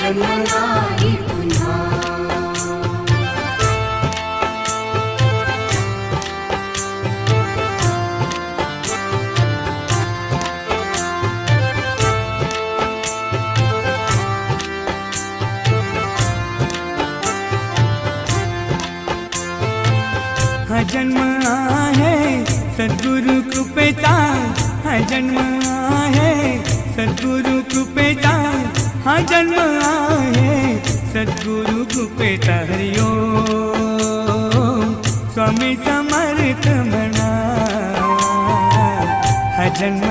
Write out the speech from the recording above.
जन्म नाही पुन्हा। हा जन्म आहे सद्गुरु कृपेचा, हा जन्म आहे सद्गुरु कृपेचा, हा जन्म आहे सद्गुरु कृपेचा। हरि ओम स्वामी समर्थ म्हणा, हा जन्म